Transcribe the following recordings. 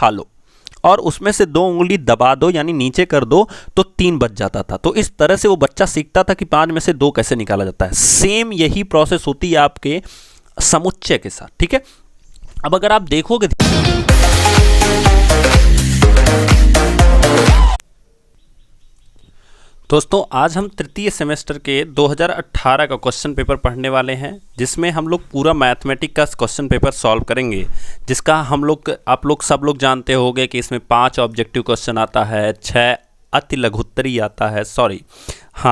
उठा लो और उसमें से 2 उंगली दबा दो यानी नीचे कर दो तो 3 बच जाता था। तो इस तरह से वो बच्चा सीखता था कि 5 में से 2 कैसे निकाला जाता है। सेम यही प्रोसेस होती है आपके समुच्चय के साथ, ठीक है। अब अगर आप देखोगे दोस्तों, आज हम तृतीय सेमेस्टर के 2018 का क्वेश्चन पेपर पढ़ने वाले हैं, जिसमें हम लोग पूरा मैथमेटिक का क्वेश्चन पेपर सॉल्व करेंगे, जिसका आप लोग सब लोग जानते होंगे कि इसमें 5 ऑब्जेक्टिव क्वेश्चन आता है, 6 अति लघुत्तरी आता है,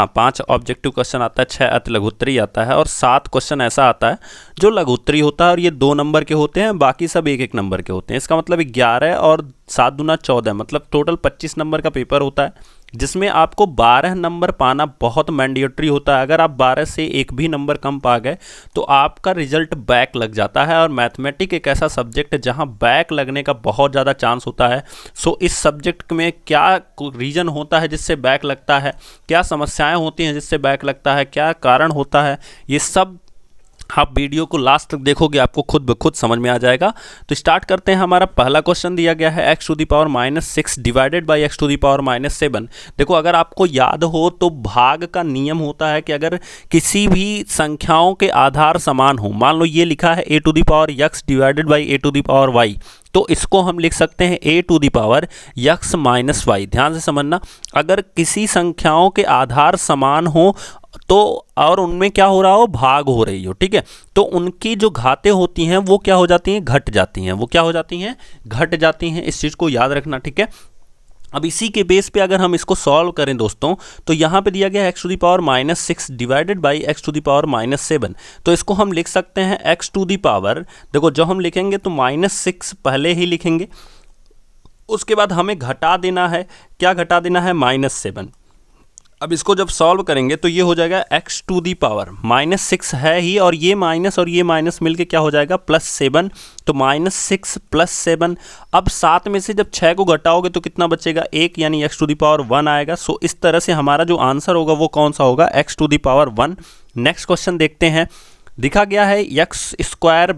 5 ऑब्जेक्टिव क्वेश्चन आता है, 6 अति लघुत्तरी आता है और 7 क्वेश्चन ऐसा आता है जो लघुत्तरी होता है और ये 2 नंबर के होते हैं, बाकी सब 1-1 नंबर के होते हैं। इसका मतलब 11 और 7 दूना 14, मतलब टोटल 25 नंबर का पेपर होता है, जिसमें आपको 12 नंबर पाना बहुत मैंडेटरी होता है। अगर आप 12 से एक भी नंबर कम पा गए तो आपका रिजल्ट बैक लग जाता है, और मैथमेटिक्स एक ऐसा सब्जेक्ट है जहां बैक लगने का बहुत ज़्यादा चांस होता है। सो इस सब्जेक्ट में क्या रीज़न होता है जिससे बैक लगता है, क्या समस्याएं होती हैं जिससे बैक लगता है, क्या कारण होता है, ये सब आप वीडियो को लास्ट तक देखोगे आपको खुद ब खुद समझ में आ जाएगा। तो स्टार्ट करते हैं। हमारा पहला क्वेश्चन दिया गया है x⁻⁻6 डिवाइडेड बाई x⁻⁷। देखो, अगर आपको याद हो तो भाग का नियम होता है कि अगर किसी भी संख्याओं के आधार समान हो, मान लो ये लिखा है a⁻x डिवाइडेड बाई a⁻y, तो इसको हम लिख सकते हैं a⁻x-y। ध्यान से समझना, अगर किसी संख्याओं के आधार समान हो तो और उनमें क्या हो रहा हो, भाग हो रही हो, ठीक है, तो उनकी जो घातें होती हैं वो क्या हो जाती हैं, घट जाती हैं। वो क्या हो जाती हैं, घट जाती हैं। इस चीज़ को याद रखना, ठीक है। अब इसी के बेस पे अगर हम इसको सॉल्व करें दोस्तों, तो यहाँ पे दिया गया है x⁻⁻6 डिवाइडेड बाई x⁻⁷। तो इसको हम लिख सकते हैं देखो जो हम लिखेंगे तो -6 पहले ही लिखेंगे, उसके बाद हमें घटा देना है, क्या घटा देना है, -7। अब इसको जब सॉल्व करेंगे तो ये हो जाएगा -6 है ही, और ये माइनस मिलके क्या हो जाएगा, +7। तो -6 + 7। अब 7 में से जब 6 को घटाओगे तो कितना बचेगा, 1, यानी x⁻1 आएगा। सो इस तरह से हमारा जो आंसर होगा वो कौन सा होगा, x⁻1। नेक्स्ट क्वेश्चन देखते हैं। दिखा गया है x²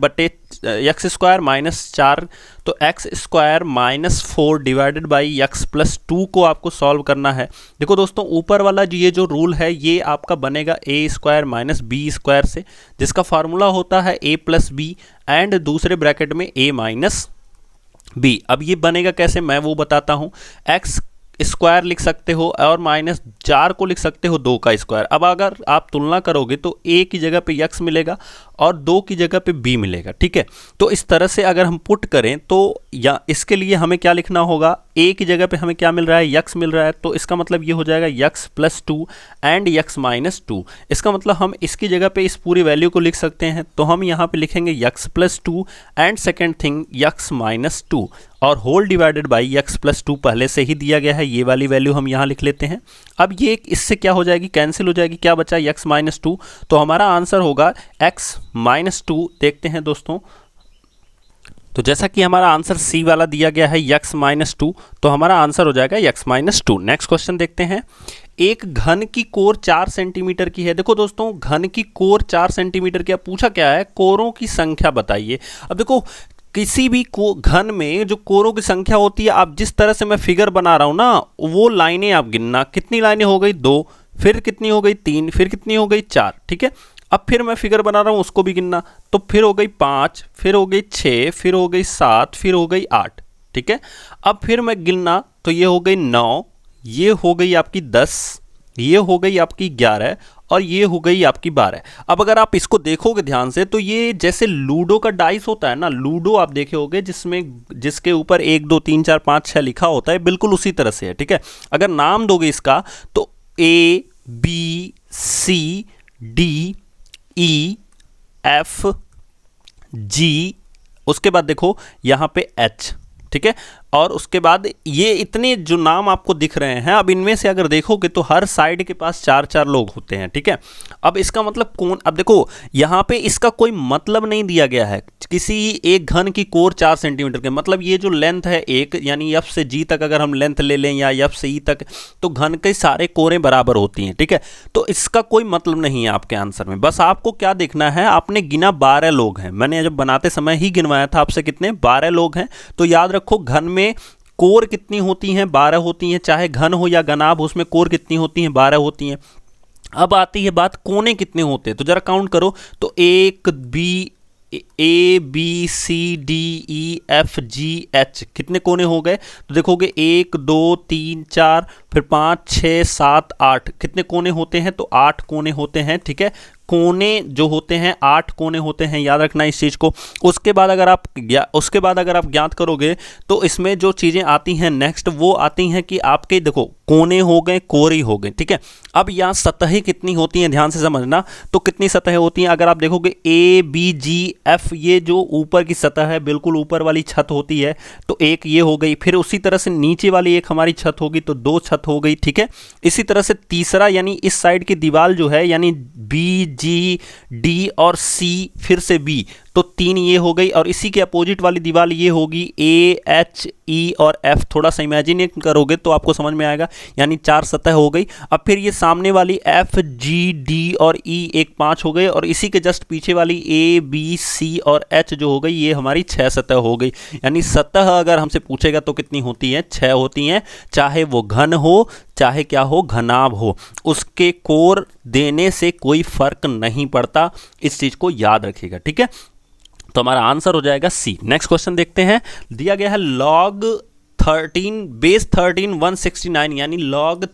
-4, तो x² -4 डिवाइडेड बाई x+2 को आपको सॉल्व करना है। देखो दोस्तों, ऊपर वाला ये जो रूल है ये आपका बनेगा a² - b² से, जिसका फार्मूला होता है a + b एंड दूसरे ब्रैकेट में a - b। अब ये बनेगा कैसे, मैं वो बताता हूँ। x² लिख सकते हो और -4 को लिख सकते हो 2 का स्क्वायर। अब अगर आप तुलना करोगे तो a की जगह पे x मिलेगा और 2 की जगह पे b मिलेगा, ठीक है। तो इस तरह से अगर हम पुट करें तो या इसके लिए हमें क्या लिखना होगा, a की जगह पे हमें क्या मिल रहा है, x मिल रहा है, तो इसका मतलब ये हो जाएगा x+2 एंड x - 2। इसका मतलब हम इसकी जगह पे इस पूरी वैल्यू को लिख सकते हैं, तो हम यहाँ पे लिखेंगे x+2 and second thing x - 2 और होल डिवाइडेड बाई x+2 पहले से ही दिया गया है, ये वाली वैल्यू हम यहाँ लिख लेते हैं। अब ये इससे क्या हो जाएगी, कैंसिल हो जाएगी, क्या बचा x - 2। तो हमारा आंसर होगा x - 2। देखते हैं दोस्तों, तो जैसा कि हमारा आंसर सी वाला दिया गया है x - 2, तो हमारा आंसर हो जाएगा x - 2। नेक्स्ट क्वेश्चन देखते हैं। एक घन की कोर 4 सेंटीमीटर की है। देखो दोस्तों, घन की कोर 4 सेंटीमीटर की, पूछा क्या है, कोरों की संख्या बताइए। अब देखो, किसी भी घन में जो कोरों की संख्या होती है, आप जिस तरह से मैं फिगर बना रहा हूं ना, वो लाइनें आप गिनना, कितनी लाइनें हो गई, 2, फिर कितनी हो गई, 3, फिर कितनी हो गई, 4, ठीक है। अब फिर मैं फिगर बना रहा हूं, उसको भी गिनना, तो फिर हो गई 5, फिर हो गई 6, फिर हो गई 7, फिर हो गई 8, ठीक है। अब फिर मैं गिनना, तो ये हो गई 9, ये हो गई आपकी 10, ये हो गई आपकी 11 और ये हो गई आपकी 12। अब अगर आप इसको देखोगे ध्यान से तो ये जैसे लूडो का डाइस होता है ना, लूडो आप देखे होगे जिसके ऊपर 1 2 3 4 5 6 लिखा होता है, बिल्कुल उसी तरह से है, ठीक है। अगर नाम दोगे इसका तो A B C D E F G, उसके बाद देखो यहाँ पे H, ठीक है। और उसके बाद ये इतने जो नाम आपको दिख रहे हैं, अब इनमें से अगर देखोगे तो हर साइड के पास 4-4 लोग होते हैं, ठीक है। अब इसका मतलब कौन, अब देखो यहाँ पे इसका कोई मतलब नहीं दिया गया है, किसी एक घन की कोर 4 सेंटीमीटर के, मतलब ये जो लेंथ है एक, यानी F से G तक अगर हम लेंथ ले लें या F से E तक, तो घन के सारे कोरें बराबर होती हैं, ठीक है। तो इसका कोई मतलब नहीं है आपके आंसर में। बस आपको क्या देखना है, आपने गिना 12 लोग हैं, मैंने जब बनाते समय ही गिनवाया था आपसे, कितने, 12 लोग हैं। तो याद रखो घन में उसमें कोर कितनी होती हैं, 12 होती हैं, चाहे घन हो या घनाभ हो उसमें कोर कितनी होती हैं, 12 होती हैं। अब आती है बात कोने कितने होते हैं, तो जरा काउंट करो, तो A B C D E F G H कितने कोने हो गए, तो देखोगे 1 2 3 4 फिर 5 6 7 8 कितने कोने होते हैं, तो 8 कोने होते हैं। ठीक है, कोने जो होते हैं 8 कोने होते हैं, याद रखना इस चीज़ को। उसके बाद अगर आप ज्ञात करोगे तो इसमें जो चीज़ें आती हैं नेक्स्ट वो आती हैं कि आपके देखो कोने हो गए, कोरी हो गए। ठीक है, अब यहाँ सतहें कितनी होती हैं ध्यान से समझना, तो कितनी सतहें होती हैं अगर आप देखोगे ए बी जी एफ, ये जो ऊपर की सतह है बिल्कुल ऊपर वाली छत होती है, तो एक ये हो गई, फिर उसी तरह से नीचे वाली एक हमारी छत होगी तो 2 छत हो गई। ठीक है, इसी तरह से तीसरा यानी इस साइड की दीवार जो है यानी बी जी डी और सी फिर से बी, तो 3 ये हो गई, और इसी के अपोजिट वाली दीवार ये होगी ए एच ई और एफ। थोड़ा सा इमेजिन करोगे तो आपको समझ में आएगा, यानी 4 सतह हो गई। अब फिर ये सामने वाली एफ जी डी और ई एक 5 हो गए, और इसी के जस्ट पीछे वाली ए बी सी और एच जो हो गई ये हमारी 6 सतह हो गई। यानी सतह अगर हमसे पूछेगा तो कितनी होती है, 6 होती हैं, चाहे वो घन हो चाहे क्या हो, घनाभ हो, उसके कोर देने से कोई फर्क नहीं पड़ता, इस चीज को याद रखिएगा। ठीक है, तो हमारा आंसर हो जाएगा सी। नेक्स्ट क्वेश्चन देखते हैं, दिया गया है log 13 बेस 13 169 यानी log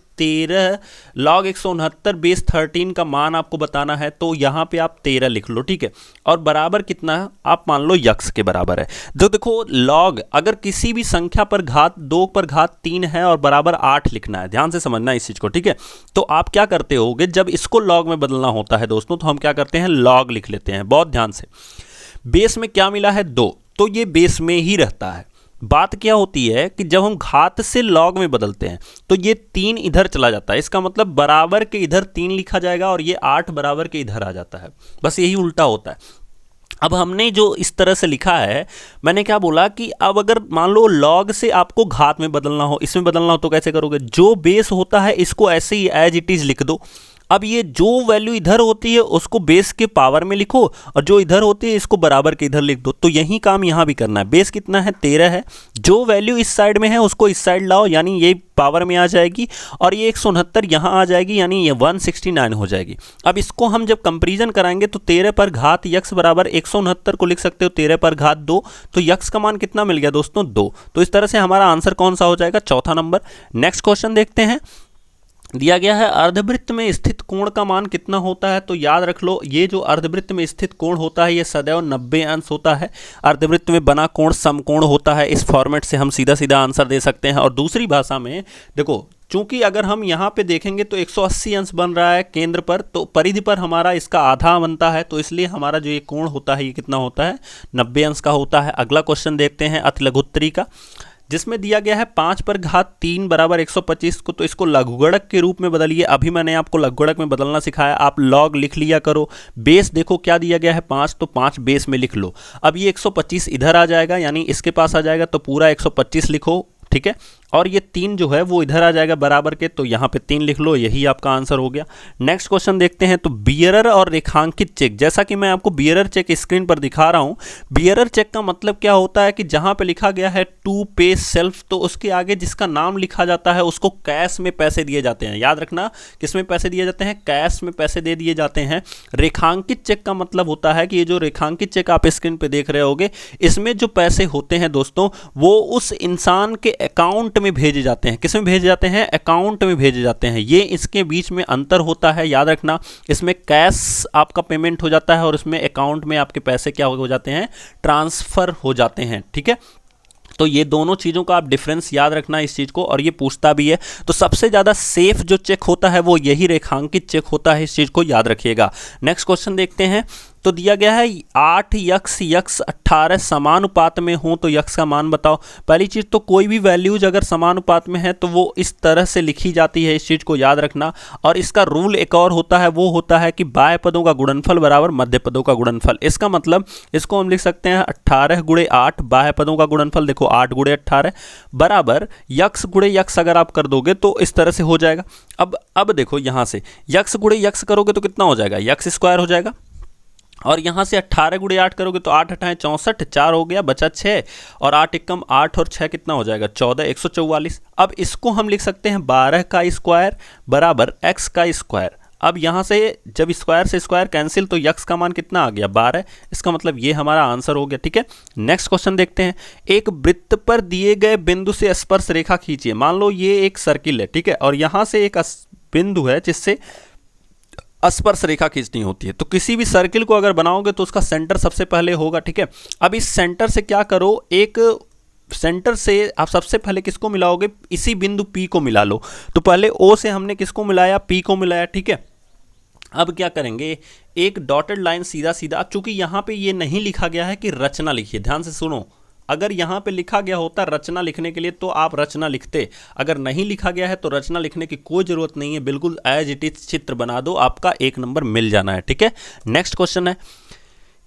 169 बेस 13 का मान आपको बताना है, तो यहाँ पे आप 13 लिख लो। ठीक है, और बराबर कितना है, आप मान लो यक्स के बराबर है। तो देखो log अगर किसी भी संख्या पर घात 2 पर घात 3 है और बराबर 8 लिखना है, ध्यान से समझना इस चीज को। ठीक है, तो आप क्या करते होगे जब इसको log में बदलना होता है दोस्तों, तो हम क्या करते हैं log लिख लेते हैं। बहुत ध्यान से, बेस में क्या मिला है 2, तो ये बेस में ही रहता है। बात क्या होती है कि जब हम घात से लॉग में बदलते हैं तो ये 3 इधर चला जाता है, इसका मतलब बराबर के इधर 3 लिखा जाएगा और ये 8 बराबर के इधर आ जाता है, बस यही उल्टा होता है। अब हमने जो इस तरह से लिखा है, मैंने क्या बोला कि अब अगर मान लो लॉग से आपको घात में बदलना हो, इसमें बदलना हो, तो कैसे करोगे, जो बेस होता है इसको ऐसे ही एज इट इज लिख दो। अब ये जो वैल्यू इधर होती है उसको बेस के पावर में लिखो, और जो इधर होती है इसको बराबर के इधर लिख दो। तो यही काम यहाँ भी करना है। बेस कितना है 13 है, जो वैल्यू इस साइड में है उसको इस साइड लाओ, यानी ये पावर में आ जाएगी, और ये 169 यहाँ आ जाएगी, यानी ये 169 हो जाएगी। अब इसको हम जब कंपेरिजन कराएंगे तो 13 पर घात यक्स बराबर 169 को लिख सकते हो 13 पर घात 2, तो यक्स का मान कितना मिल गया दोस्तों 2। तो इस तरह से हमारा आंसर कौन सा हो जाएगा, चौथा नंबर। नेक्स्ट क्वेश्चन देखते हैं, दिया गया है अर्धवृत्त में स्थित कोण का मान कितना होता है। तो याद रख लो, ये जो अर्धवृत्त में स्थित कोण होता है ये सदैव 90 अंश होता है। अर्धवृत्त में बना कोण समकोण होता है। इस फॉर्मेट से हम सीधा सीधा आंसर दे सकते हैं। और दूसरी भाषा में देखो, चूंकि अगर हम यहाँ पे देखेंगे तो 180 अंश बन रहा है केंद्र पर, तो परिधि पर हमारा इसका आधा बनता है, तो इसलिए हमारा जो ये कोण होता है ये कितना होता है, 90 अंश का होता है। अगला क्वेश्चन देखते हैं अतिलघुत्तरी का, जिसमें दिया गया है 5 पर घात 3 बराबर 125 को, तो इसको लघुगणक के रूप में बदलिए। अभी मैंने आपको लघुगणक में बदलना सिखाया, आप लॉग लिख लिया करो। बेस देखो क्या दिया गया है 5, तो 5 बेस में लिख लो। अब ये 125 इधर आ जाएगा, यानी इसके पास आ जाएगा, तो पूरा 125 लिखो। ठीक है, और ये 3 जो है वो इधर आ जाएगा बराबर के, तो यहाँ पे 3 लिख लो, यही आपका आंसर हो गया। नेक्स्ट क्वेश्चन देखते हैं, तो बियरर और रेखांकित चेक, जैसा कि मैं आपको बियरर चेक स्क्रीन पर दिखा रहा हूँ। बियरर चेक का मतलब क्या होता है कि जहाँ पे लिखा गया है टू पे सेल्फ, तो उसके आगे जिसका नाम लिखा जाता है उसको कैश में पैसे दिए जाते हैं। याद रखना, किस में पैसे दिए जाते हैं, कैश में पैसे दे दिए जाते हैं। रेखांकित चेक का मतलब होता है कि ये जो रेखांकित चेक आप स्क्रीन पर देख रहे होगे, इसमें जो पैसे होते हैं दोस्तों वो उस इंसान के अकाउंट में भेजे जाते हैं। किस में भेजे जाते हैं, अकाउंट में भेजे जाते हैं। ये इसके बीच में अंतर होता है, याद रखना। इसमें कैश आपका पेमेंट हो जाता है और इसमें अकाउंट में आपके पैसे क्या हो जाते हैं, ट्रांसफर हो जाते हैं। ठीक है, तो ये दोनों चीज़ों का आप डिफरेंस याद रखना इस चीज़ को, और ये पूछता भी है। तो सबसे ज़्यादा सेफ जो चेक होता है वो यही रेखांकित चेक होता है, इस चीज़ को याद रखिएगा। नेक्स्ट क्वेश्चन देखते हैं, तो दिया गया है 8 यक्स 18 समानुपात में हो तो यक्स का मान बताओ। पहली चीज़ तो कोई भी वैल्यूज अगर समानुपात में है तो वो इस तरह से लिखी जाती है, इस चीज़ को याद रखना। और इसका रूल एक और होता है, वो होता है कि बाह्य पदों का गुणनफल बराबर मध्य पदों का गुणनफल। इसका मतलब इसको हम लिख सकते हैं 18 गुणे 8 बाह्य पदों का गुणनफल, देखो 8 गुणे 18 बराबर यक्स गुणे यक्स अगर आप कर दोगे तो इस तरह से हो जाएगा। अब देखो यहाँ से यक्स गुणे यक्स करोगे तो कितना हो जाएगा, यक्स स्क्वायर हो जाएगा। और यहाँ से 18 गुणे 8 करोगे तो 8 8 64, 4 हो गया, बचा 6 और 8 एकम 8 और 6 कितना हो जाएगा 14, 144। अब इसको हम लिख सकते हैं 12 का स्क्वायर बराबर x का स्क्वायर। अब यहाँ से जब स्क्वायर से स्क्वायर कैंसिल तो यक्स का मान कितना आ गया 12, इसका मतलब ये हमारा आंसर हो गया। ठीक है, नेक्स्ट क्वेश्चन देखते हैं। एक वृत्त पर दिए गए बिंदु से स्पर्श रेखा खींचिए। मान लो ये एक सर्किल है, ठीक है, और यहाँ से एक बिंदु है जिससे स्पर्श रेखा खींचनी होती है। तो किसी भी सर्किल को अगर बनाओगे तो उसका सेंटर सबसे पहले होगा। ठीक है, अब इस सेंटर से क्या करो, एक सेंटर से आप सबसे पहले किसको मिलाओगे, इसी बिंदु P को मिला लो। तो पहले O से हमने किसको मिलाया, P को मिलाया। ठीक है, अब क्या करेंगे, एक डॉटेड लाइन सीधा सीधा, चूंकि यहाँ पे ये नहीं लिखा गया है कि रचना लिखिए, ध्यान से सुनो, अगर यहाँ पे लिखा गया होता रचना लिखने के लिए तो आप रचना लिखते, अगर नहीं लिखा गया है तो रचना लिखने की कोई ज़रूरत नहीं है, बिल्कुल एज इट इज चित्र बना दो, आपका 1 नंबर मिल जाना है। ठीक है, नेक्स्ट क्वेश्चन है,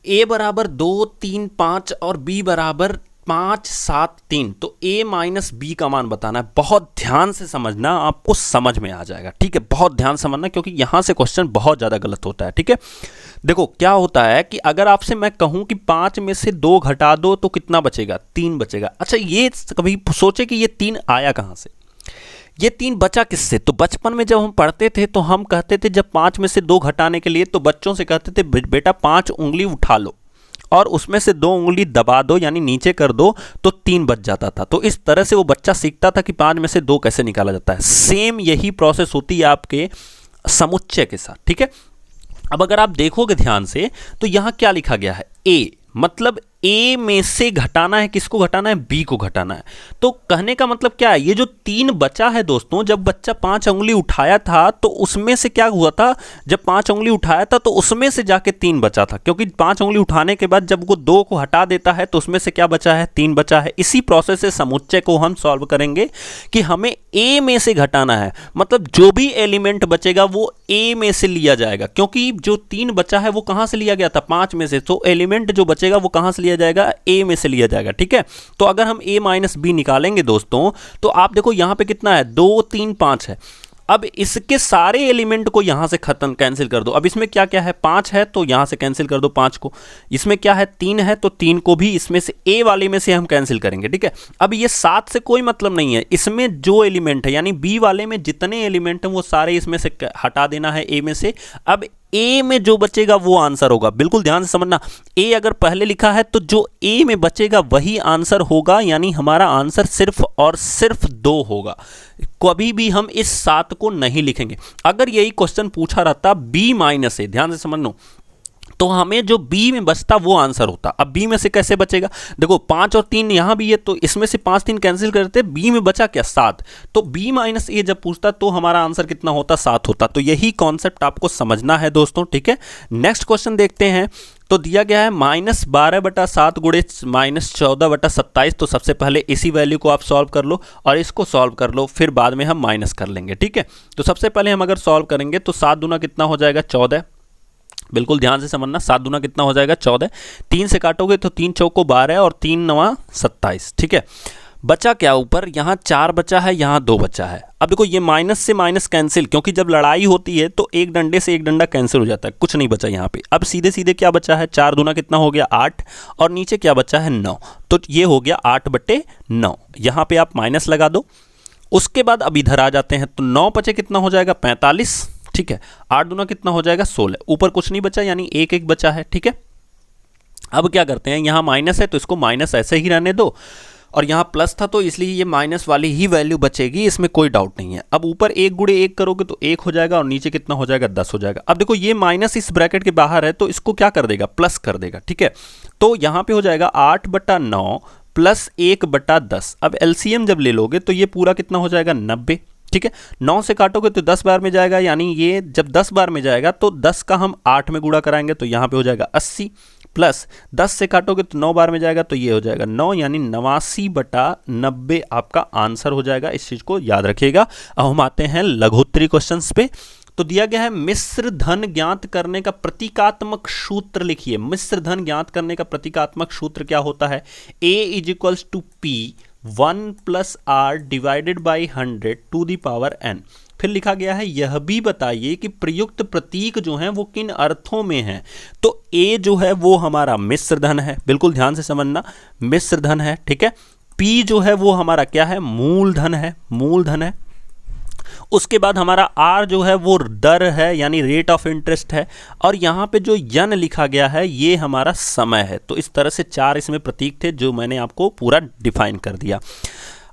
a बराबर 2 3 5 और b बराबर 5 7 3, तो a माइनस बी का मान बताना है। बहुत ध्यान से समझना, आपको समझ में आ जाएगा। ठीक है, बहुत ध्यान से समझना क्योंकि यहाँ से क्वेश्चन बहुत ज़्यादा गलत होता है। ठीक है, देखो क्या होता है कि अगर आपसे मैं कहूं कि 5 में से 2 घटा दो तो कितना बचेगा, 3 बचेगा। अच्छा, ये कभी सोचे कि ये 3 आया कहां से, ये 3 बचा किससे? तो बचपन में जब हम पढ़ते थे तो हम कहते थे जब 5 में से 2 घटाने के लिए तो बच्चों से कहते थे बेटा 5 उंगली उठा लो और उसमें से 2 उंगली दबा दो यानी नीचे कर दो तो 3 बच जाता था। तो इस तरह से वो बच्चा सीखता था कि 5 में से 2 कैसे निकाला जाता है। सेम यही प्रोसेस होती है आपके समुच्चय के साथ। ठीक है, अब अगर आप देखोगे ध्यान से तो यहां क्या लिखा गया है, a, मतलब a में से घटाना है, किसको घटाना है, b को घटाना है। तो कहने का मतलब क्या है, ये जो 3 बचा है दोस्तों, जब बच्चा 5 उंगली उठाया था तो उसमें से क्या हुआ था, जब 5 उंगली उठाया था तो उसमें से जाके 3 बचा था, क्योंकि 5 उंगली उठाने के बाद जब वो 2 को हटा देता है तो उसमें से क्या बचा है, 3 बचा है। इसी प्रोसेस से समुच्चय को हम सॉल्व करेंगे कि हमें a में से घटाना है, मतलब जो भी एलिमेंट बचेगा वो a में से लिया जाएगा, क्योंकि जो 3 बचा है वो कहां से लिया गया था, 5 में से, तो एलिमेंट जो बचेगा वो कहां से लिया जाएगा, a में से लिया जाएगा। ठीक है, तो अगर हम a माइनस बी निकालेंगे दोस्तों तो आप देखो यहां पे कितना है, 2 3 5 है। अब इसके सारे एलिमेंट को यहां से खत्म कैंसिल कर दो। अब इसमें क्या क्या है, 5 है तो यहां से कैंसिल कर दो 5 को, इसमें क्या है 3 है तो 3 को भी इसमें से a वाले में से हम कैंसिल करेंगे। ठीक है, अब ये 7 से कोई मतलब नहीं है, इसमें जो एलिमेंट है यानी b वाले में जितने एलिमेंट हैं वो सारे इसमें से हटा देना है a में से। अब a में जो बचेगा वो आंसर होगा, बिल्कुल ध्यान से समझना, a अगर पहले लिखा है तो जो a में बचेगा वही आंसर होगा, यानी हमारा आंसर सिर्फ और सिर्फ 2 होगा। कभी भी हम इस 7 को नहीं लिखेंगे। अगर यही क्वेश्चन पूछा रहता b माइनस ए, ध्यान से समझ, तो हमें जो b में बचता वो आंसर होता। अब b में से कैसे बचेगा, देखो 5 और 3 यहां भी है तो इसमें से 5 3 कैंसिल करते, b में बचा क्या 7, तो b माइनस ए जब पूछता तो हमारा आंसर कितना होता, 7 होता। तो यही कॉन्सेप्ट आपको समझना है दोस्तों। ठीक है, नेक्स्ट क्वेश्चन देखते हैं। तो दिया गया है -12/7 गुणे -14/27, तो सबसे पहले इसी वैल्यू को आप सॉल्व कर लो और इसको सॉल्व कर लो, फिर बाद में हम माइनस कर लेंगे। ठीक है, तो सबसे पहले हम अगर सॉल्व करेंगे तो 7 दूना कितना हो जाएगा 14, बिल्कुल ध्यान से समझना, 7 दूना कितना हो जाएगा 14, 3 से काटोगे तो 3 चौको 12 और 3 नवा 27। ठीक है, बचा क्या ऊपर, यहाँ 4 बचा है, यहाँ 2 बचा है। अब देखो ये माइनस से माइनस कैंसिल, क्योंकि जब लड़ाई होती है तो एक डंडे से एक डंडा कैंसिल हो जाता है, कुछ नहीं बचा यहाँ पे। अब सीधे सीधे क्या बचा है, 4 दूना कितना हो गया 8 और नीचे क्या बचा है 9, तो ये हो गया 8/9। यहाँ पे आप माइनस लगा दो, उसके बाद अब इधर आ जाते हैं तो 9 बचे कितना हो जाएगा 45। ठीक है, 8 दूना कितना हो जाएगा 16, ऊपर कुछ नहीं बचा यानी 1 1 बचा है। ठीक है, अब क्या करते हैं, यहाँ माइनस है तो इसको माइनस ऐसे ही रहने दो, और यहाँ प्लस था तो इसलिए ये माइनस वाली ही वैल्यू बचेगी, इसमें कोई डाउट नहीं है। अब ऊपर 1 गुणे 1 करोगे तो 1 हो जाएगा और नीचे कितना हो जाएगा 10 हो जाएगा। अब देखो ये माइनस इस ब्रैकेट के बाहर है तो इसको क्या कर देगा, प्लस कर देगा। ठीक है, तो यहाँ पे हो जाएगा 8/9 प्लस 1/10। अब एलसीएम जब ले लोगे तो ये पूरा कितना हो जाएगा 90। ठीक है, 9 से काटोगे तो 10 बार में जाएगा, यानी ये जब 10 बार में जाएगा तो 10 का हम 8 में गुणा कराएंगे तो यहाँ पे हो जाएगा 80, प्लस 10 से काटोगे तो 9 बार में जाएगा तो ये हो जाएगा 9, यानी 89/90 आपका आंसर हो जाएगा। इस चीज को याद रखिएगा। अब हम आते हैं लघुत्तरी क्वेश्चंस पे। तो दिया गया है मिश्र धन ज्ञात करने का प्रतीकात्मक सूत्र लिखिए। मिश्र धन ज्ञात करने का प्रतीकात्मक सूत्र क्या होता है, A = P 1 plus R divided by 100 to the power n। फिर लिखा गया है यह भी बताइए कि प्रयुक्त प्रतीक जो हैं वो किन अर्थों में हैं। तो a जो है वो हमारा मिश्र धन है, बिल्कुल ध्यान से समझना, मिश्र धन है, ठीक है। p जो है वो हमारा क्या है, मूल धन है, मूल धन है। उसके बाद हमारा r जो है वो दर है यानी रेट ऑफ इंटरेस्ट है, और यहाँ पे जो n लिखा गया है ये हमारा समय है। तो इस तरह से 4 इसमें प्रतीक थे जो मैंने आपको पूरा डिफाइन कर दिया।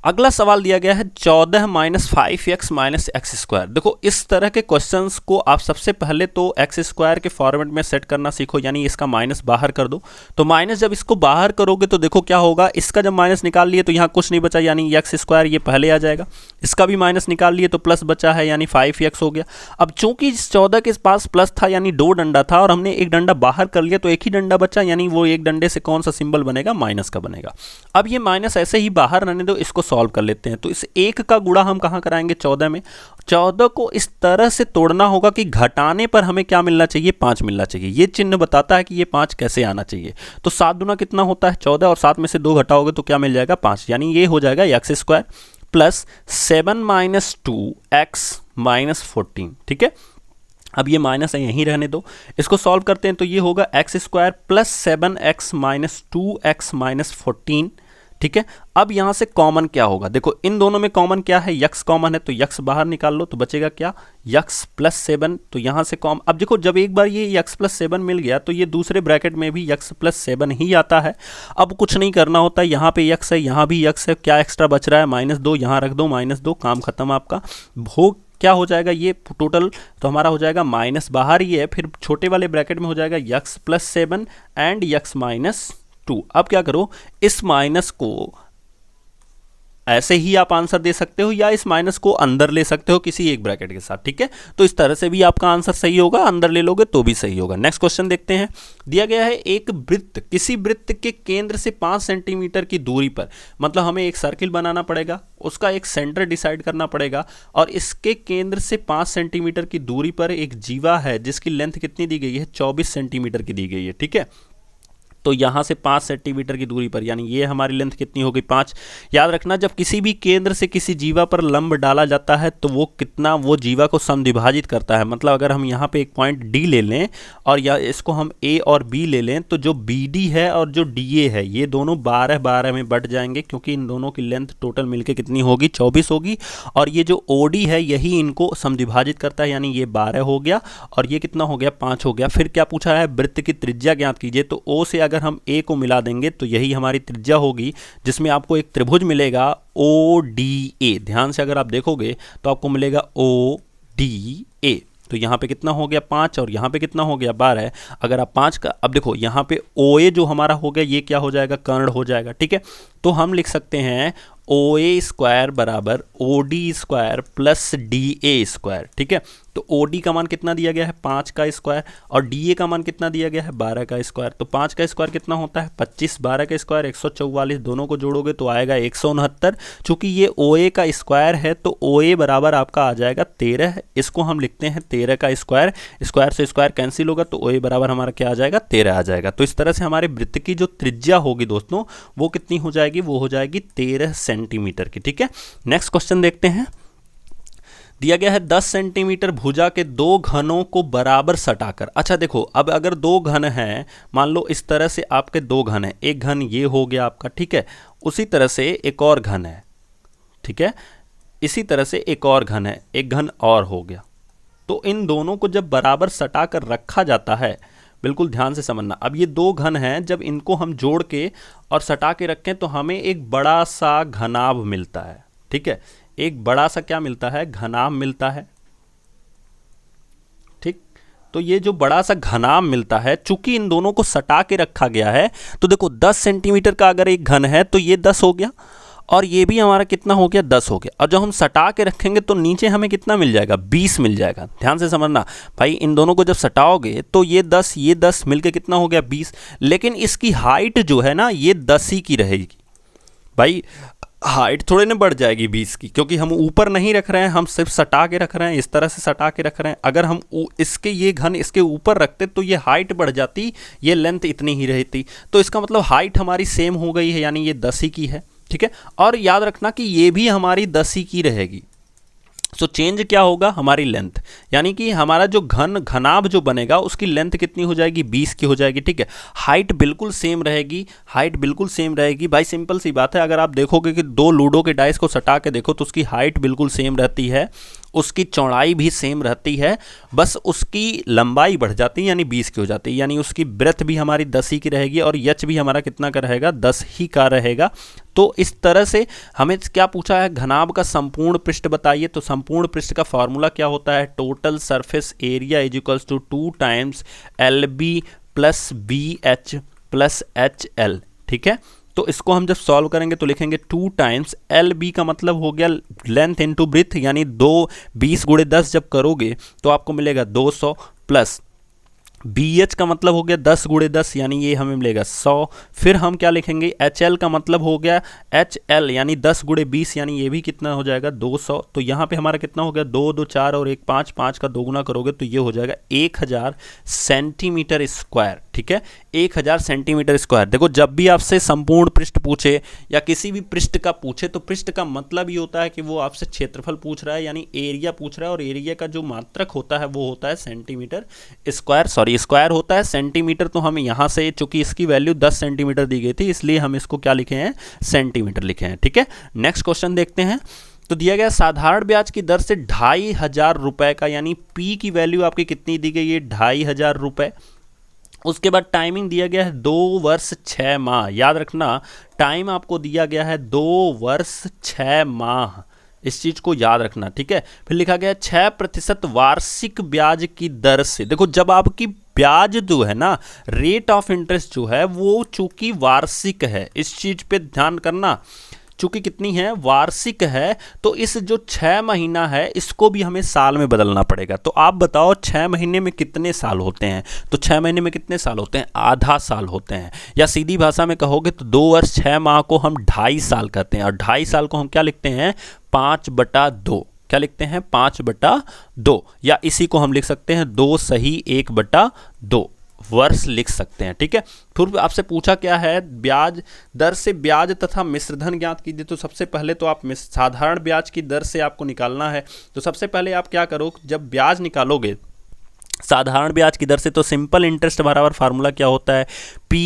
अगला सवाल दिया गया है 14 minus 5x minus x square. देखो इस तरह के क्वेश्चंस को आप सबसे पहले तो एक्स स्क्वायर के फॉर्मेट में सेट करना सीखो, यानी इसका माइनस बाहर कर दो। तो माइनस जब इसको बाहर करोगे तो देखो क्या होगा, इसका जब माइनस निकाल लिए तो यहाँ कुछ नहीं बचा, यानी एक्स स्क्वायर ये पहले आ जाएगा। इसका भी माइनस निकाल लिए तो प्लस बचा है, यानी 5x हो गया। अब चूंकि इस 14 के पास प्लस था यानी 2 डंडा था और हमने एक डंडा बाहर कर लिया तो एक ही डंडा बचा, यानी वो एक डंडे से कौन सा सिंबल बनेगा, माइनस का बनेगा। अब ये माइनस ऐसे ही बाहर रहने दो, इसको सॉल्व कर लेते हैं। तो इस 1 का गुणा हम कहाँ कराएंगे, 14 में। 14 को इस तरह से तोड़ना होगा कि घटाने पर हमें क्या मिलना चाहिए, 5 मिलना चाहिए। ये चिन्ह बताता है कि ये 5 कैसे आना चाहिए। तो 7 दूना कितना होता है 14, और 7 में से 2 घटाओगे तो क्या मिल जाएगा, 5, यानी ये हो जाएगा x square plus 7 minus 2 x minus 14, ठीक है। अब ये माइनस है यहीं रहने दो, इसको सॉल्व करते हैं तो ये होगा x square plus 7x minus 2x minus 14, ठीक है। अब यहां से कॉमन क्या होगा, देखो इन दोनों में कॉमन क्या है, यक्स कॉमन है तो यक्स बाहर निकाल लो तो बचेगा क्या, यक्स प्लस 7। तो यहां से कॉमन, अब देखो जब एक बार ये यक्स प्लस 7 मिल गया तो ये दूसरे ब्रैकेट में भी यक्स प्लस 7 ही आता है। अब कुछ नहीं करना होता, यहाँ पे यक्स है, यहाँ भी यक्स है, क्या एक्स्ट्रा बच रहा है, -2, यहाँ रख दो -2, काम खत्म आपका। भोग क्या हो जाएगा ये टोटल, तो हमारा हो जाएगा माइनस बाहर ही है, फिर छोटे वाले ब्रैकेट में हो जाएगा x plus 7 and x minus 2। अब क्या करो, इस माइनस को ऐसे ही आप आंसर दे सकते हो या इस माइनस को अंदर ले सकते हो किसी एक ब्रैकेट के साथ, ठीक है। तो इस तरह से भी आपका आंसर सही होगा, अंदर ले लोगे तो भी सही होगा। नेक्स्ट क्वेश्चन देखते हैं। दिया गया है एक वृत्त, किसी वृत्त के केंद्र से 5 सेंटीमीटर की दूरी पर, मतलब हमें एक सर्किल बनाना पड़ेगा, उसका एक सेंटर डिसाइड करना पड़ेगा, और इसके केंद्र से 5 सेंटीमीटर की दूरी पर एक जीवा है जिसकी लेंथ कितनी दी गई है, 24 सेंटीमीटर की दी गई है, ठीक है। तो यहाँ से 5 सेंटीमीटर की दूरी पर, यानी ये हमारी लेंथ कितनी होगी, 5। याद रखना जब किसी भी केंद्र से किसी जीवा पर लंब डाला जाता है तो वो कितना, वो जीवा को समद्विभाजित करता है। मतलब अगर हम यहाँ पे एक पॉइंट डी ले लें और या इसको हम ए और बी ले लें तो जो बी डी है और जो डी ए है ये दोनों 12-12 में बट जाएंगे, क्योंकि इन दोनों की लेंथ टोटल मिलके कितनी होगी, 24 होगी। और ये जो ओ डी है यही इनको समद्विभाजित करता है, यानी ये 12 हो गया और ये कितना हो गया, 5 हो गया। फिर क्या पूछा है, वृत्त की त्रिज्या ज्ञात कीजिए। तो ओ से अगर हम ए को मिला देंगे तो यही हमारी त्रिज्या होगी, जिसमें आपको एक त्रिभुज मिलेगा ओ डी ए। ध्यान से अगर आप देखोगे तो आपको मिलेगा ओ डी ए। तो यहाँ पे कितना हो गया, 5, और यहाँ पे कितना हो गया, 12। अगर आप 5 का, अब देखो यहाँ पे ओ ए जो हमारा हो गया ये क्या हो जाएगा, कर्ण हो जाएगा, ठीक है। तो हम लिख सकते हैं ओ ए स्क्वायर बराबर O D square plus D A square, ठीक है। तो ओ डी का मान कितना दिया गया है, 5 का स्क्वायर, और डी ए का मान कितना दिया गया है, 12 का स्क्वायर। तो 5 का स्क्वायर कितना होता है, 25, 12 का स्क्वायर 144, दोनों को जोड़ोगे तो आएगा 169। चूंकि ये ओ ए का स्क्वायर है तो ओ ए बराबर आपका आ जाएगा 13। इसको हम लिखते हैं 13 का स्क्वायर, स्क्वायर से स्क्वायर कैंसिल होगा तो ओ ए बराबर हमारा क्या आ जाएगा, 13 आ जाएगा। तो इस तरह से हमारे वृत्त की जो त्रिज्या होगी दोस्तों वो कितनी हो जाएगी, वो हो जाएगी 13 सेंटीमीटर की, ठीक है। नेक्स्ट क्वेश्चन देखते हैं। दिया गया है 10 सेंटीमीटर भुजा के 2 घनों को बराबर सटाकर। अच्छा देखो, अब अगर 2 घन हैं, मान लो इस तरह से आपके 2 घन हैं, एक घन ये हो गया आपका, ठीक है, उसी तरह से एक और घन है, ठीक है, इसी तरह से एक और घन है, एक घन और हो गया। तो इन दोनों को जब बराबर सटाकर रखा जाता है, बिल्कुल ध्यान से समझना। अब ये 2 घन हैं, जब इनको हम जोड़ के और सटा के रखें तो हमें एक बड़ा सा घनाभ मिलता है, ठीक है, एक बड़ा सा क्या मिलता है, घनाभ मिलता है, ठीक। तो ये जो बड़ा सा घनाभ मिलता है, चूंकि इन दोनों को सटा के रखा गया है, तो देखो 10 सेंटीमीटर का अगर एक घन है तो ये 10 हो गया, और ये भी हमारा कितना हो गया, 10 हो गया। और जब हम सटा के रखेंगे तो नीचे हमें कितना मिल जाएगा, 20 मिल जाएगा। ध्यान से समझना भाई, इन दोनों को जब सटाओगे तो ये 10 मिलके कितना हो गया, 20। लेकिन इसकी हाइट जो है ना ये 10 ही की रहेगी भाई, हाइट थोड़े ना बढ़ जाएगी 20 की, क्योंकि हम ऊपर नहीं रख रहे हैं, हम सिर्फ सटा के रख रहे हैं, इस तरह से सटा के रख रहे हैं। अगर हम इसके ये घन इसके ऊपर रखते तो ये हाइट बढ़ जाती, ये लेंथ इतनी ही रहती। तो इसका मतलब हाइट हमारी सेम हो गई है, यानी ये 10 ही की है। ठीक है। और याद रखना कि ये भी हमारी 10 ही की रहेगी। सो चेंज क्या होगा, हमारी लेंथ, यानी कि हमारा जो घनाभ जो बनेगा उसकी लेंथ कितनी हो जाएगी, 20 की हो जाएगी, ठीक है। हाइट बिल्कुल सेम रहेगी, हाइट बिल्कुल सेम रहेगी भाई, सिंपल सी बात है। अगर आप देखोगे कि दो लूडो के डाइस को सटा के देखो तो उसकी हाइट बिल्कुल सेम रहती है, उसकी चौड़ाई भी सेम रहती है, बस उसकी लंबाई बढ़ जाती है यानी 20 की हो जाती है, यानी उसकी ब्रेथ भी हमारी 10 ही की रहेगी और यच भी हमारा कितना का रहेगा, 10 ही का रहेगा। तो इस तरह से हमें क्या पूछा है, घनाभ का संपूर्ण पृष्ठ बताइए। तो संपूर्ण पृष्ठ का फॉर्मूला क्या होता है, total surface area is equals to 2 times LB plus BH plus HL, ठीक है। तो इसको हम जब सॉल्व करेंगे तो लिखेंगे 2 टाइम्स LB का मतलब हो गया लेंथ इनटू ब्रेथ, यानी 20 गुणे 10 जब करोगे तो आपको मिलेगा 200, प्लस BH का मतलब हो गया 10 गुणे 10 यानी ये हमें मिलेगा 100। फिर हम क्या लिखेंगे, HL का मतलब हो गया HL यानी 10 गुणे 20 यानी ये भी कितना हो जाएगा, 200। तो यहाँ पे हमारा कितना हो गया, 2 2 4 और 1 5, 5 का 2 गुना करोगे तो ये हो जाएगा 1000 सेंटीमीटर स्क्वायर, ठीक है, 1000 सेंटीमीटर स्क्वायर। देखो जब भी आपसे संपूर्ण पृष्ठ पूछे या किसी भी पृष्ठ का पूछे तो पृष्ठ का मतलब ये होता है कि वो आपसे क्षेत्रफल पूछ रहा है यानी एरिया पूछ रहा है, और एरिया का जो मात्रक होता है वो होता है सेंटीमीटर स्क्वायर, स्क्वायर होता है। सेंटीमीटर तो हम यहाँ से, चूंकि इसकी वैल्यू 10 सेंटीमीटर दी गई थी इसलिए हम इसको क्या लिखे हैं, सेंटीमीटर लिखे हैं, ठीक है। नेक्स्ट क्वेश्चन देखते हैं। तो दिया गया साधारण ब्याज की दर से 2500 रुपए का, यानी P की वैल्यू आपकी कितनी दी गई है, 2500 रुपए। उसके बाद टाइमिंग दिया गया है 2 वर्ष 6 माह, याद रखना टाइम आपको दिया गया है 2 वर्ष 6 माह, इस चीज को याद रखना, ठीक है। फिर लिखा गया 6% वार्षिक ब्याज की दर से। देखो जब आपकी ब्याज जो है ना, रेट ऑफ इंटरेस्ट जो है वो चूंकि वार्षिक है, इस चीज पे ध्यान करना, चूंकि कितनी है, वार्षिक है, तो इस जो 6 महीना है इसको भी हमें साल में बदलना पड़ेगा। तो आप बताओ 6 महीने में कितने साल होते हैं, तो 6 महीने में कितने साल होते हैं, आधा साल होते हैं, या सीधी भाषा में कहोगे तो 2 वर्ष 6 माह को हम 2.5 साल कहते हैं, और 2.5 साल को हम क्या लिखते हैं, 5/2, क्या लिखते हैं, 5/2, या इसी को हम लिख सकते हैं 2 सही 1/2 वर्ष लिख सकते हैं, ठीक है। फिर आपसे पूछा क्या है, ब्याज दर से ब्याज तथा मिश्रधन ज्ञात कीजिए। तो सबसे पहले तो आप साधारण ब्याज की दर से आपको निकालना है, तो सबसे पहले आप क्या करो, जब ब्याज निकालोगे साधारण ब्याज की दर से, तो सिंपल इंटरेस्ट बराबर फार्मूला क्या होता है, P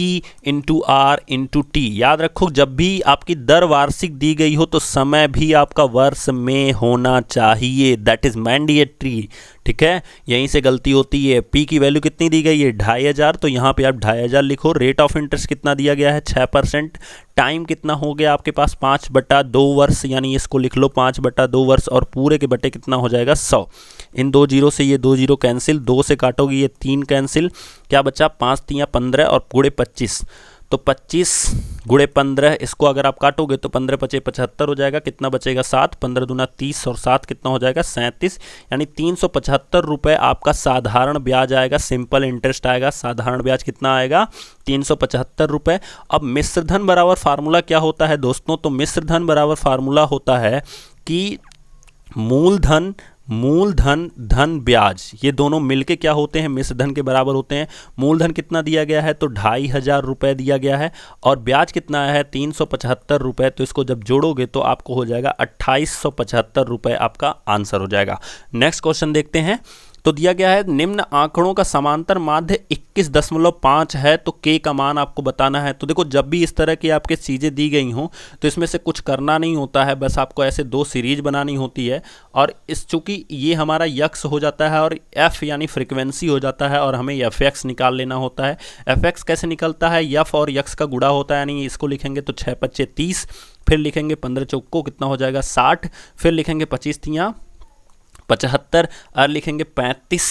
into R into T। याद रखो जब भी आपकी दर वार्षिक दी गई हो तो समय भी आपका वर्ष में होना चाहिए, दैट इज मैंडेटरी, ठीक है। यहीं से गलती होती है। P की वैल्यू कितनी दी गई है, 2500, तो यहाँ पे आप 2500 लिखो। रेट ऑफ इंटरेस्ट कितना दिया गया है, 6%। टाइम कितना हो गया आपके पास, 5/2 वर्ष, यानी इसको लिख लो 5/2 वर्ष, और पूरे के बटे कितना हो जाएगा, 100। इन 2 जीरो से ये 2 जीरो कैंसिल, 2 से काटोगे ये 3 कैंसिल, क्या बचा, 5 3 15 और गुणे 25, तो 25 गुणे 15, इसको अगर आप काटोगे तो 15 × 5 = 75 हो जाएगा, कितना बचेगा, 7, 15 दूना 30 और 7 कितना हो जाएगा, 37, यानी 375 रुपये आपका साधारण ब्याज आएगा, सिंपल इंटरेस्ट आएगा। साधारण ब्याज कितना आएगा, 375 रुपये। अब मिश्रधन बराबर फार्मूला क्या होता है दोस्तों, तो मिश्रधन बराबर फार्मूला होता है कि मूलधन धन ब्याज, ये दोनों मिलके क्या होते हैं, मिश्रधन के बराबर होते हैं। मूलधन कितना दिया गया है, तो 2500 रुपये दिया गया है, और ब्याज कितना है, 375 रुपये। तो इसको जब जोड़ोगे तो आपको हो जाएगा 2875 रुपये, आपका आंसर हो जाएगा। नेक्स्ट क्वेश्चन देखते हैं। तो दिया गया है निम्न आंकड़ों का समांतर माध्य 21.5 है, तो के का मान आपको बताना है। तो देखो जब भी इस तरह की आपके चीज़ें दी गई हों तो इसमें से कुछ करना नहीं होता है, बस आपको ऐसे 2 सीरीज बनानी होती है, और इस चूंकि ये हमारा यक्स हो जाता है और एफ यानी फ्रिक्वेंसी हो जाता है, और हमें एफ एक्स निकाल लेना होता है। एफ एक्स कैसे निकलता है, एफ और यक्स का गुणा होता है, यानी इसको लिखेंगे तो 6 × 5 = 30, फिर लिखेंगे 15 चौको कितना हो जाएगा, 60, फिर लिखेंगे 25 × 75, और लिखेंगे 35,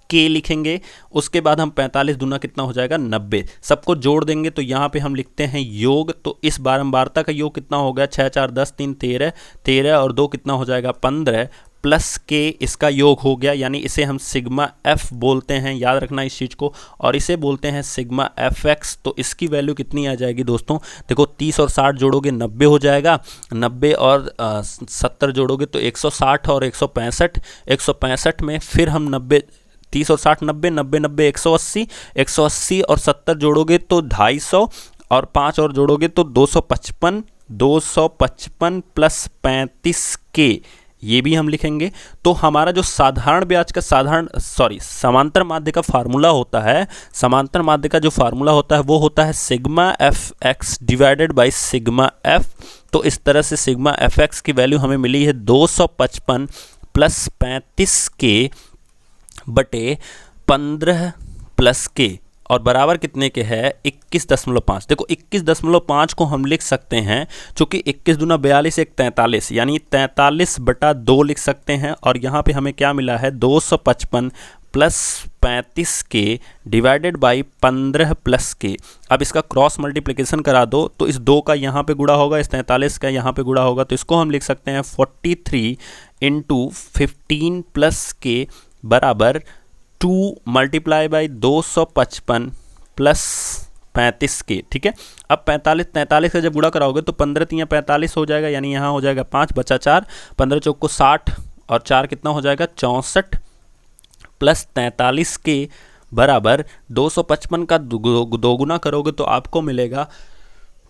के लिखेंगे। उसके बाद हम 45 दूना कितना हो जाएगा, 90। सबको जोड़ देंगे तो यहाँ पे हम लिखते हैं योग, तो इस बारंबारता का योग कितना हो गया, 6 4 10 3 13, 13 और 2 कितना हो जाएगा, 15, प्लस के इसका योग हो गया, यानी इसे हम सिग्मा एफ बोलते हैं, याद रखना इस चीज़ को, और इसे बोलते हैं सिग्मा एफ एक्स। तो इसकी वैल्यू कितनी आ जाएगी दोस्तों, देखो 30 और 60 जोड़ोगे 90 हो जाएगा, 90 और 70 जोड़ोगे तो 160 और 165, 165 में फिर हम 90, 30 और 60 90, 90 90 180, 180 और 70 जोड़ोगे तो 250, और 5 और जोड़ोगे तो 255, 255 प्लस 35k, ये भी हम लिखेंगे। तो हमारा जो साधारण ब्याज का समांतर माध्य का फार्मूला होता है, समांतर माध्य का जो फार्मूला होता है वो होता है sigma F x divided by sigma F. तो इस तरह से सिग्मा एफ एक्स की वैल्यू हमें मिली है 255 प्लस 35k बटे 15 प्लस k, और बराबर कितने के है 21.5। देखो 21.5 को हम लिख सकते हैं, चूंकि 21 दूना 42 एक 43, यानी 43/2 लिख सकते हैं। और यहाँ पे हमें क्या मिला है 255 plus 35k divided by 15 plus k। अब इसका क्रॉस मल्टीप्लिकेशन करा दो तो इस 2 का यहाँ पे गुणा होगा, इस 43 का यहाँ पे गुणा होगा, तो इसको हम लिख सकते हैं 43 इंटू 15 प्लस k बराबर 2 मल्टीप्लाई बाई 255 प्लस 35k। ठीक है, अब 43 का जब गुणा कराओगे तो 15 3 45 हो जाएगा, यानी यहाँ हो जाएगा 5 बचा 4, 15 चौक को 60 और 4 कितना हो जाएगा 64 प्लस 43k बराबर 255 का दो गुना करोगे तो आपको मिलेगा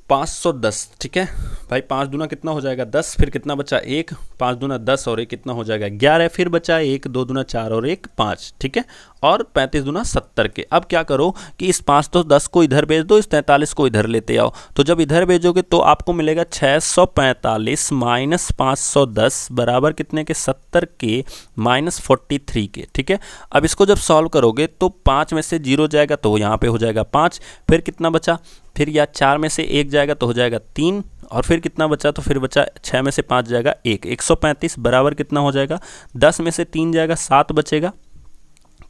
510। ठीक है भाई, 5 दूना कितना हो जाएगा 10, फिर कितना बचा 1, 5 दूना 10 और 1 कितना हो जाएगा 11, फिर बचा 1, 2 दूना 4 और 1 5। ठीक है, और 35 दूना 70 के। अब क्या करो कि इस 510 को इधर भेज दो, इस 43 को इधर लेते आओ। तो जब इधर भेजोगे तो आपको मिलेगा 645 माइनस 510 बराबर कितने के 70 के माइनस 43 के। ठीक है, अब इसको जब सॉल्व करोगे तो 5 में से 0 जाएगा तो यहाँ पे हो जाएगा 5, फिर कितना बचा, फिर या 4 में से 1 जाएगा तो हो जाएगा 3, और फिर कितना बचा, तो फिर बचा 6 में से 5 जाएगा 1, 135 बराबर कितना हो जाएगा 10 में से 3 जाएगा 7 बचेगा,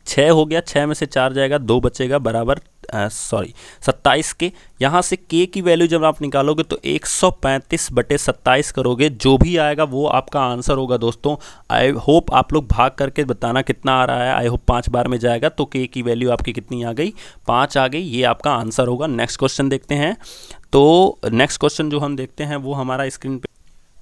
6 हो गया, 6 में से 4 जाएगा 2 बचेगा बराबर 27 के। यहाँ से k की वैल्यू जब आप निकालोगे तो 135/27 करोगे, जो भी आएगा वो आपका आंसर होगा। दोस्तों आई होप आप लोग भाग करके बताना कितना आ रहा है, आई होप 5 बार में जाएगा तो k की वैल्यू आपकी कितनी आ गई 5 आ गई, ये आपका आंसर होगा। नेक्स्ट क्वेश्चन देखते हैं। तो नेक्स्ट क्वेश्चन जो हम देखते हैं वो हमारा स्क्रीन पे,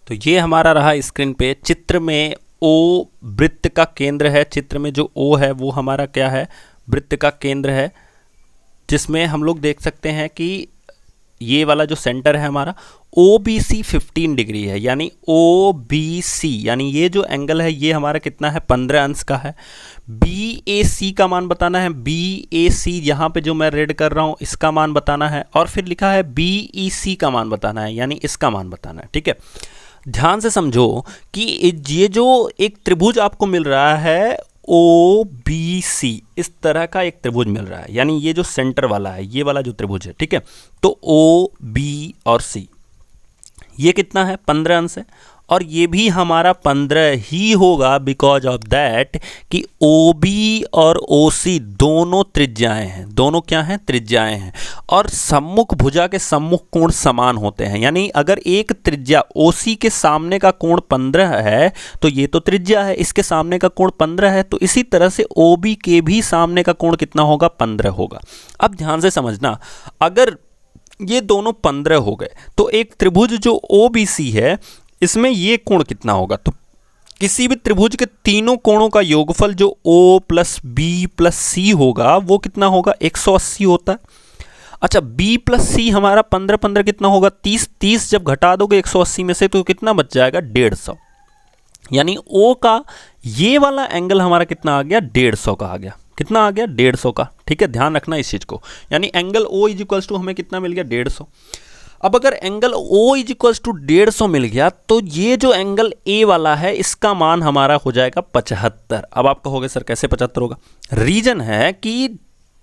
तो ये हमारा रहा स्क्रीन पे। चित्र में O वृत्त का केंद्र है, चित्र में जो O है वो हमारा क्या है वृत्त का केंद्र है, जिसमें हम लोग देख सकते हैं कि ये वाला जो सेंटर है हमारा OBC 15 डिग्री है, यानी OBC यानी ये जो एंगल है ये हमारा कितना है 15 अंश का है। BAC का मान बताना है, BAC यहाँ पे जो मैं रेड कर रहा हूँ इसका मान बताना है, और फिर लिखा है BEC का मान बताना है, यानी इसका मान बताना है। ठीक है, ध्यान से समझो कि ये जो एक त्रिभुज आपको मिल रहा है OBC, इस तरह का एक त्रिभुज मिल रहा है, यानी ये जो सेंटर वाला है ये वाला जो त्रिभुज है। ठीक है, तो OB और C ये कितना है 15 अंश है, और ये भी हमारा 15 ही होगा बिकॉज ऑफ दैट कि OB और OC दोनों त्रिज्याएं हैं, दोनों क्या हैं त्रिज्याएं हैं, और सम्मुख भुजा के सम्मुख कोण समान होते हैं। यानी अगर एक त्रिज्या OC के सामने का कोण 15 है तो ये तो त्रिज्या है, इसके सामने का कोण 15 है, तो इसी तरह से OB के भी सामने का कोण कितना होगा 15 होगा। अब ध्यान से समझना, अगर ये दोनों 15 हो गए तो एक त्रिभुज जो OBC है इसमें ये कोण कितना होगा, तो किसी भी त्रिभुज के तीनों कोणों का योगफल जो O plus B plus C होगा वो कितना होगा 180 होता है। अच्छा, B प्लस C हमारा 15 कितना होगा 30 जब घटा दोगे 180 में से तो कितना बच जाएगा 150, यानी O का ये वाला एंगल हमारा कितना आ गया 150 का आ गया, कितना आ गया 150 का। ठीक है, ध्यान रखना इस चीज को, यानी angle O is equals to हमें कितना मिल गया 150। अब अगर angle O is equals to 150 मिल गया तो ये जो एंगल A वाला है इसका मान हमारा हो जाएगा 75। अब आप कहोगे सर कैसे 75 होगा, रीजन है कि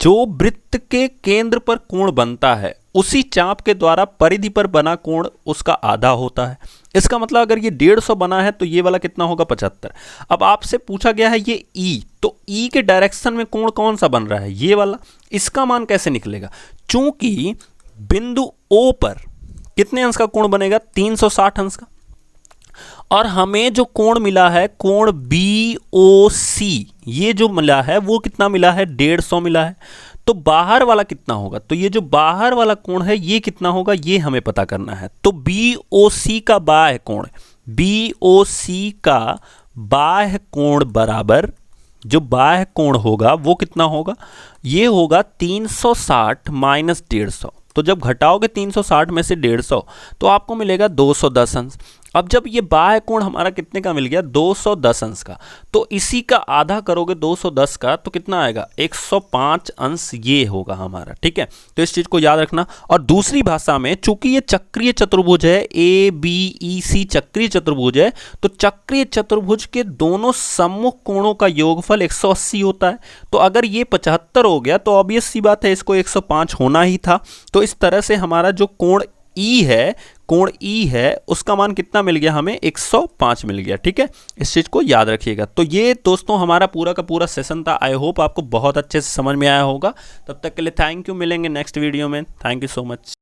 जो वृत्त के केंद्र पर कोण बनता है उसी चाप के द्वारा परिधि पर बना कोण उसका आधा होता है। इसका मतलब अगर ये 150 बना है तो ये वाला कितना होगा 75। अब आपसे पूछा गया है ये E, तो E के डायरेक्शन में कोण कौन सा बन रहा है ये वाला, इसका मान कैसे निकलेगा, चूंकि बिंदु O पर कितने अंश का कोण बनेगा 360 अंश का, और हमें जो कोण मिला है कोण BOC ये जो मिला है वो कितना मिला है 150 मिला है, तो बाहर वाला कितना होगा, तो ये जो बाहर वाला कोण है ये कितना होगा ये हमें पता करना है। तो BOC का बाह्य कोण, BOC का बाह्य कोण बराबर जो बाह्य कोण होगा वो कितना होगा, ये होगा 360 माइनस 150। तो जब घटाओगे 360 में से 150 तो आपको मिलेगा 210 अंश। अब जब ये बाह्य कोण हमारा कितने का मिल गया, 210 अंश का, तो इसी का आधा करोगे 210 का तो कितना आएगा, 105 अंश ये होगा हमारा। ठीक है, तो इस चीज को याद रखना। और दूसरी भाषा में चूंकि ये चक्रीय चतुर्भुज है, ABEC चक्रीय चतुर्भुज है, तो चक्रीय चतुर्भुज के दोनों सम्मुख कोणों का योगफल 180 होता है। तो अगर ये 75 हो गया तो ऑब्वियस सी बात है इसको 105 होना ही था। तो इस तरह से हमारा जो कोण ई है उसका मान कितना मिल गया हमें, 105 मिल गया। ठीक है, इस चीज को याद रखिएगा। तो ये दोस्तों हमारा पूरा का पूरा सेशन था। आई होप आपको बहुत अच्छे से समझ में आया होगा। तब तक के लिए थैंक यू, मिलेंगे नेक्स्ट वीडियो में। Thank you so much.